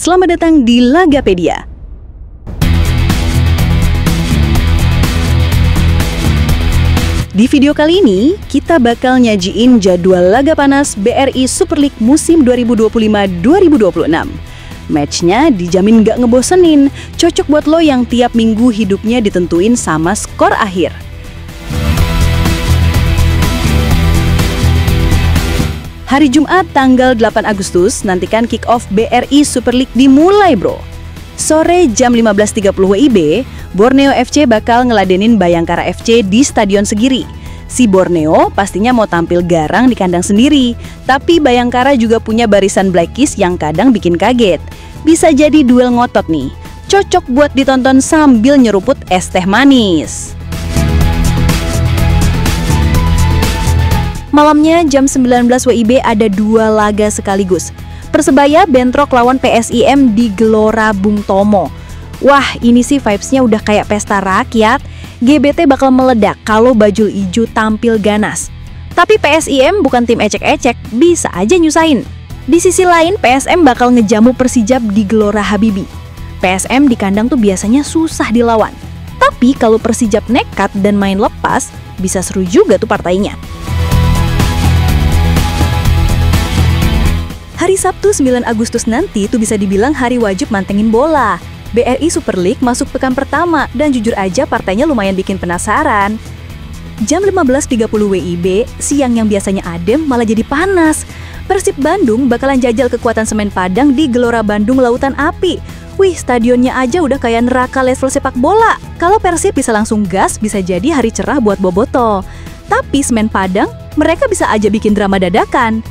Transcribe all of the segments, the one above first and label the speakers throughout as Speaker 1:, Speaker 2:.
Speaker 1: Selamat datang di Lagapedia. Di video kali ini, kita bakal nyajiin jadwal laga panas BRI Super League musim 2025-2026. Matchnya dijamin gak ngebosenin, cocok buat lo yang tiap minggu hidupnya ditentuin sama skor akhir. Hari Jumat tanggal 8 Agustus, nantikan kick-off BRI Super League dimulai bro. Sore jam 15.30 WIB, Borneo FC bakal ngeladenin Bayangkara FC di Stadion Segiri. Si Borneo pastinya mau tampil garang di kandang sendiri, tapi Bayangkara juga punya barisan Blackies yang kadang bikin kaget. Bisa jadi duel ngotot nih, cocok buat ditonton sambil nyeruput es teh manis. Malamnya jam 19 WIB ada dua laga sekaligus. Persebaya bentrok lawan PSIM di Gelora Bung Tomo. Wah, ini sih vibes-nya udah kayak pesta rakyat. GBT bakal meledak kalau Bajul Ijo tampil ganas. Tapi PSIM bukan tim ecek-ecek, bisa aja nyusahin. Di sisi lain, PSM bakal ngejamu Persijap di Gelora Habibie. PSM di kandang tuh biasanya susah dilawan. Tapi kalau Persijap nekat dan main lepas, bisa seru juga tuh partainya. Hari Sabtu 9 Agustus nanti tuh bisa dibilang hari wajib mantengin bola. BRI Super League masuk pekan pertama dan jujur aja partainya lumayan bikin penasaran. Jam 15.30 WIB, siang yang biasanya adem malah jadi panas. Persib Bandung bakalan jajal kekuatan semen Padang di Gelora Bandung Lautan Api. Wih, stadionnya aja udah kayak neraka level sepak bola. Kalau Persib bisa langsung gas, bisa jadi hari cerah buat Boboto. Tapi semen Padang, mereka bisa aja bikin drama dadakan.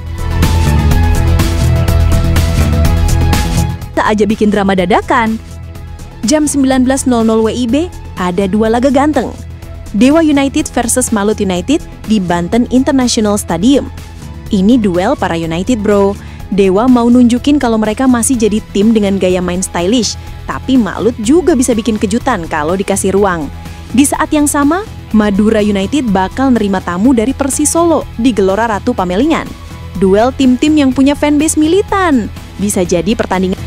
Speaker 1: Jam 19.00 WIB ada dua laga ganteng. Dewa United versus Malut United di Banten International Stadium. Ini duel para United bro. Dewa mau nunjukin kalau mereka masih jadi tim dengan gaya main stylish, tapi Malut juga bisa bikin kejutan kalau dikasih ruang. Di saat yang sama, Madura United bakal nerima tamu dari Persis Solo di Gelora Ratu Pamelingan. Duel tim-tim yang punya fanbase militan. Bisa jadi pertandingan.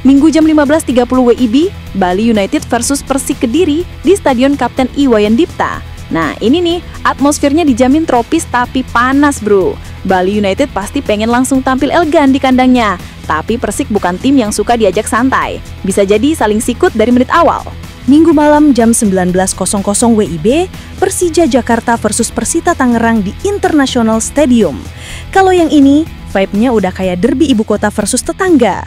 Speaker 1: Minggu jam 15.30 WIB, Bali United versus Persik Kediri di Stadion Kapten Iwayan Dipta. Nah ini nih, atmosfernya dijamin tropis tapi panas bro. Bali United pasti pengen langsung tampil elegan di kandangnya. Tapi Persik bukan tim yang suka diajak santai. Bisa jadi saling sikut dari menit awal. Minggu malam jam 19.00 WIB, Persija Jakarta versus Persita Tangerang di International Stadium. Kalau yang ini, vibe-nya udah kayak derby ibu kota versus tetangga.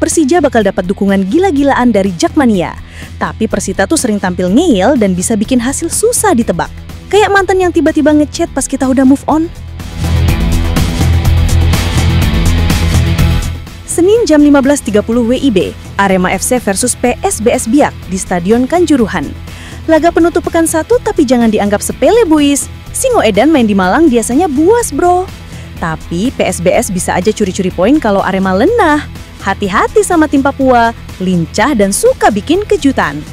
Speaker 1: Persija bakal dapat dukungan gila-gilaan dari Jakmania. Tapi Persita tuh sering tampil ngeyel dan bisa bikin hasil susah ditebak. Kayak mantan yang tiba-tiba ngechat pas kita udah move on. Senin jam 15.30 WIB, Arema FC versus PSBS Biak di Stadion Kanjuruhan. Laga penutup pekan 1 tapi jangan dianggap sepele boys. Singo Edan main di Malang biasanya buas bro. Tapi PSBS bisa aja curi-curi poin kalau Arema lengah. Hati-hati sama tim Papua, lincah dan suka bikin kejutan.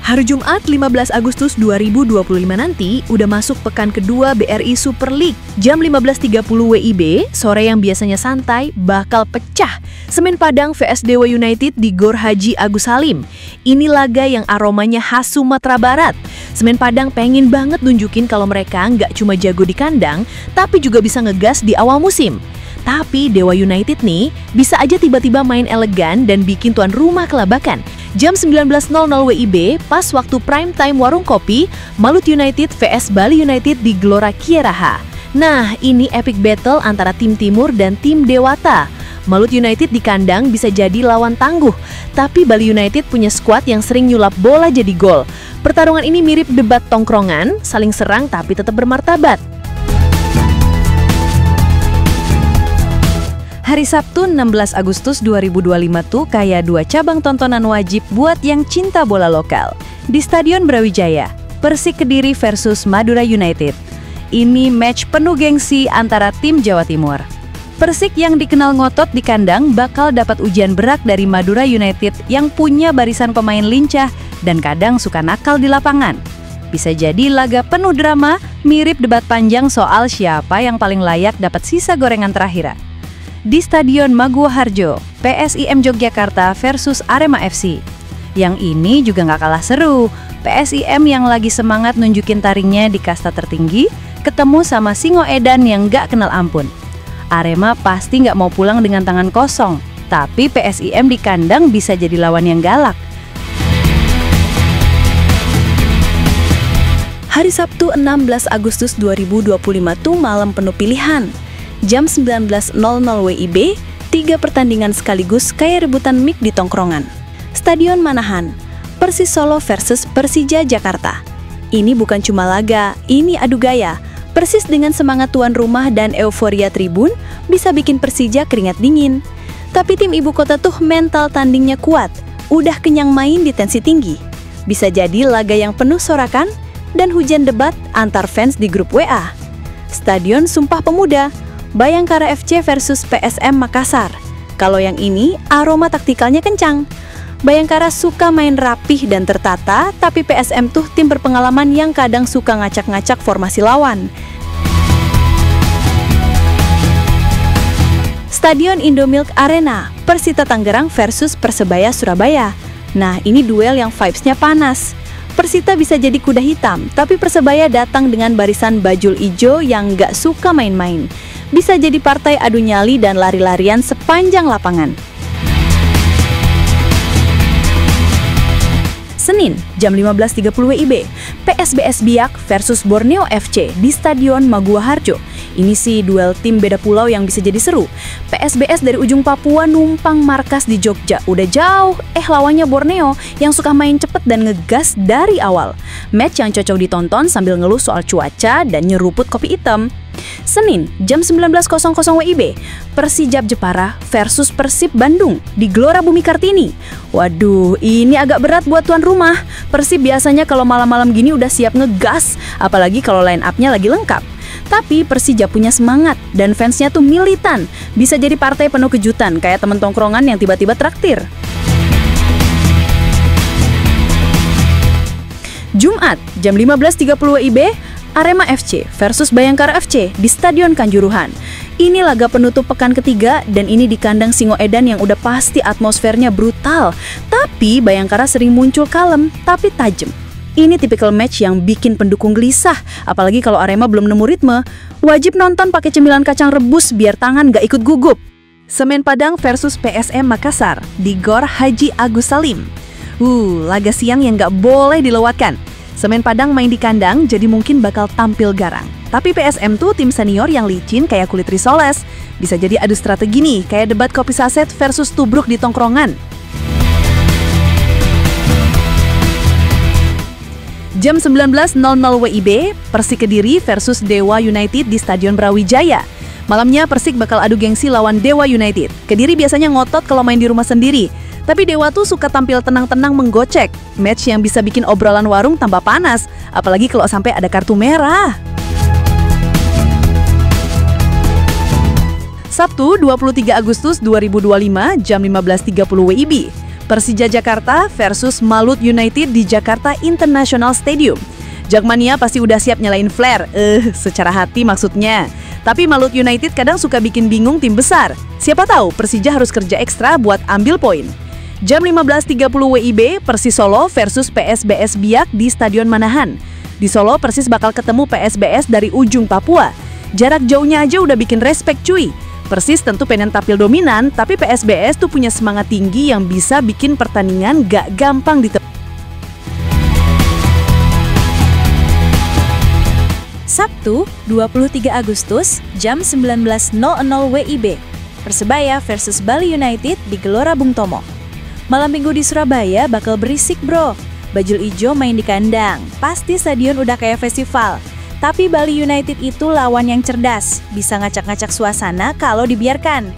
Speaker 1: Hari Jumat 15 Agustus 2025 nanti udah masuk pekan kedua BRI Super League. Jam 15.30 WIB, sore yang biasanya santai bakal pecah. Semen Padang vs Dewa United di Gor Haji Agus Salim. Ini laga yang aromanya khas Sumatera Barat. Semen Padang pengen banget nunjukin kalau mereka nggak cuma jago di kandang, tapi juga bisa ngegas di awal musim. Tapi Dewa United nih bisa aja tiba-tiba main elegan dan bikin tuan rumah kelabakan. Jam 19.00 WIB, pas waktu prime time warung kopi, Malut United vs Bali United di Gelora Kieraha. Nah, ini epic battle antara tim Timur dan tim Dewata. Malut United di kandang bisa jadi lawan tangguh, tapi Bali United punya skuad yang sering nyulap bola jadi gol. Pertarungan ini mirip debat tongkrongan, saling serang tapi tetap bermartabat. Hari Sabtu 16 Agustus 2025 tuh kayak dua cabang tontonan wajib buat yang cinta bola lokal. Di Stadion Brawijaya, Persik Kediri versus Madura United. Ini match penuh gengsi antara tim Jawa Timur. Persik yang dikenal ngotot di kandang bakal dapat ujian berat dari Madura United yang punya barisan pemain lincah dan kadang suka nakal di lapangan. Bisa jadi laga penuh drama, mirip debat panjang soal siapa yang paling layak dapat sisa gorengan terakhir. Di Stadion Maguwoharjo, PSIM Yogyakarta versus Arema FC. Yang ini juga nggak kalah seru. PSIM yang lagi semangat nunjukin taringnya di kasta tertinggi, ketemu sama Singoedan yang nggak kenal ampun. Arema pasti nggak mau pulang dengan tangan kosong, tapi PSIM di kandang bisa jadi lawan yang galak. Hari Sabtu 16 Agustus 2025 tuh malam penuh pilihan. Jam 19.00 WIB, 3 pertandingan sekaligus kayak rebutan mic di tongkrongan. Stadion Manahan, Persis Solo versus Persija Jakarta. Ini bukan cuma laga, ini adu gaya. Persis dengan semangat tuan rumah dan euforia tribun bisa bikin Persija keringat dingin. Tapi tim ibu kota tuh mental tandingnya kuat, udah kenyang main di tensi tinggi. Bisa jadi laga yang penuh sorakan dan hujan debat antar fans di grup WA. Stadion Sumpah Pemuda, Bayangkara FC versus PSM Makassar. Kalau yang ini, aroma taktikalnya kencang. Bayangkara suka main rapih dan tertata, tapi PSM tuh tim berpengalaman yang kadang suka ngacak-ngacak formasi lawan. Stadion Indomilk Arena, Persita Tangerang versus Persebaya Surabaya. Nah, ini duel yang vibes-nya panas. Persita bisa jadi kuda hitam, tapi Persebaya datang dengan barisan bajul ijo yang nggak suka main-main. Bisa jadi partai adu nyali dan lari-larian sepanjang lapangan. Senin, jam 15.30 WIB, PSBS Biak versus Borneo FC di Stadion Maguwoharjo. Ini sih duel tim beda pulau yang bisa jadi seru. PSBS dari ujung Papua numpang markas di Jogja. Udah jauh, lawannya Borneo yang suka main cepet dan ngegas dari awal. Match yang cocok ditonton sambil ngeluh soal cuaca dan nyeruput kopi hitam. Senin, jam 19.00 WIB, Persijap Jepara versus Persib Bandung di Gelora Bumi Kartini. Waduh, ini agak berat buat tuan rumah. Persib biasanya kalau malam-malam gini udah siap ngegas, apalagi kalau line up-nya lagi lengkap. Tapi Persija punya semangat dan fansnya tuh militan. Bisa jadi partai penuh kejutan kayak temen tongkrongan yang tiba-tiba traktir. Jumat, jam 15.30 WIB, Arema FC versus Bayangkara FC di Stadion Kanjuruhan. Ini laga penutup pekan ketiga dan ini di kandang Singoedan yang udah pasti atmosfernya brutal. Tapi Bayangkara sering muncul kalem tapi tajam. Ini tipikal match yang bikin pendukung gelisah, apalagi kalau Arema belum nemu ritme. Wajib nonton pakai cemilan kacang rebus biar tangan gak ikut gugup. Semen Padang versus PSM Makassar di Gor Haji Agus Salim. Laga siang yang gak boleh dilewatkan. Semen Padang main di kandang jadi mungkin bakal tampil garang. Tapi PSM tuh tim senior yang licin kayak kulit risoles. Bisa jadi adu strategi nih, kayak debat kopi saset versus tubruk di tongkrongan. Jam 19.00 WIB, Persik Kediri versus Dewa United di Stadion Brawijaya. Malamnya Persik bakal adu gengsi lawan Dewa United. Kediri biasanya ngotot kalau main di rumah sendiri. Tapi Dewa tuh suka tampil tenang-tenang menggocek. Match yang bisa bikin obrolan warung tambah panas. Apalagi kalau sampai ada kartu merah. Sabtu 23 Agustus 2025 jam 15.30 WIB. Persija Jakarta versus Malut United di Jakarta International Stadium. Jakmania pasti udah siap nyalain flare, secara hati maksudnya. Tapi Malut United kadang suka bikin bingung tim besar. Siapa tahu Persija harus kerja ekstra buat ambil poin. Jam 15.30 WIB, Persis Solo versus PSBS Biak di Stadion Manahan. Di Solo, Persis bakal ketemu PSBS dari ujung Papua. Jarak jauhnya aja udah bikin respect cuy. Persis tentu pengen tampil dominan, tapi PSBS tuh punya semangat tinggi yang bisa bikin pertandingan gak gampang ditebak. Sabtu, 23 Agustus, jam 19.00 WIB, Persebaya versus Bali United di Gelora Bung Tomo. Malam minggu di Surabaya bakal berisik bro. Bajul ijo main di kandang, pasti stadion udah kayak festival. Tapi Bali United itu lawan yang cerdas, bisa ngacak-ngacak suasana kalau dibiarkan.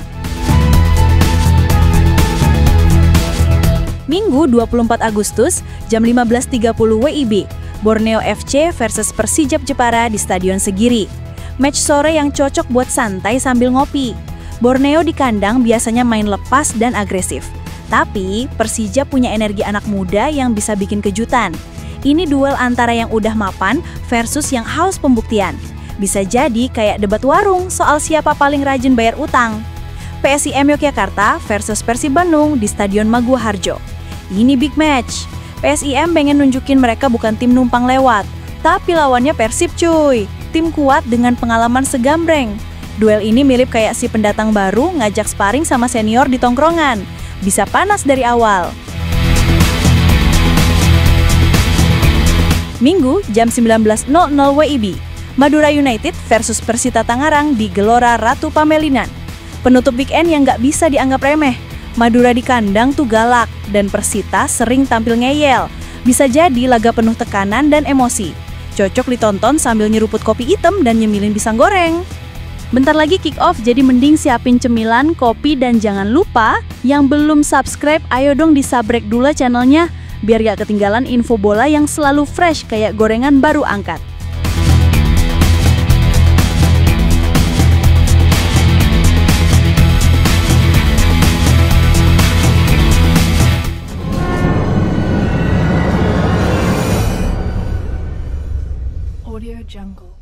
Speaker 1: Minggu 24 Agustus, jam 15.30 WIB, Borneo FC versus Persijap Jepara di Stadion Segiri. Match sore yang cocok buat santai sambil ngopi. Borneo di kandang biasanya main lepas dan agresif. Tapi Persija punya energi anak muda yang bisa bikin kejutan.
Speaker 2: Ini duel antara yang udah mapan versus yang haus pembuktian. Bisa jadi kayak debat warung soal siapa paling rajin bayar utang. PSIM Yogyakarta versus Persib Bandung di Stadion Maguwo Harjo. Ini big match. PSIM pengen nunjukin mereka bukan tim numpang lewat, tapi lawannya Persib cuy. Tim kuat dengan pengalaman segambreng. Duel ini mirip kayak si pendatang baru ngajak sparring sama senior di tongkrongan. Bisa panas dari awal. Minggu jam 19.00 WIB. Madura United versus Persita Tangerang di Gelora Ratu Pamelinan. Penutup weekend yang nggak bisa dianggap remeh. Madura di kandang tuh galak, dan Persita sering tampil ngeyel. Bisa jadi laga penuh tekanan dan emosi. Cocok ditonton sambil nyeruput kopi hitam dan nyemilin pisang goreng. Bentar lagi kick off, jadi mending siapin cemilan, kopi, dan jangan lupa yang belum subscribe, ayo dong disabrek dulu channelnya, biar gak ketinggalan info bola yang selalu fresh kayak gorengan baru angkat.
Speaker 3: Audio Jungle.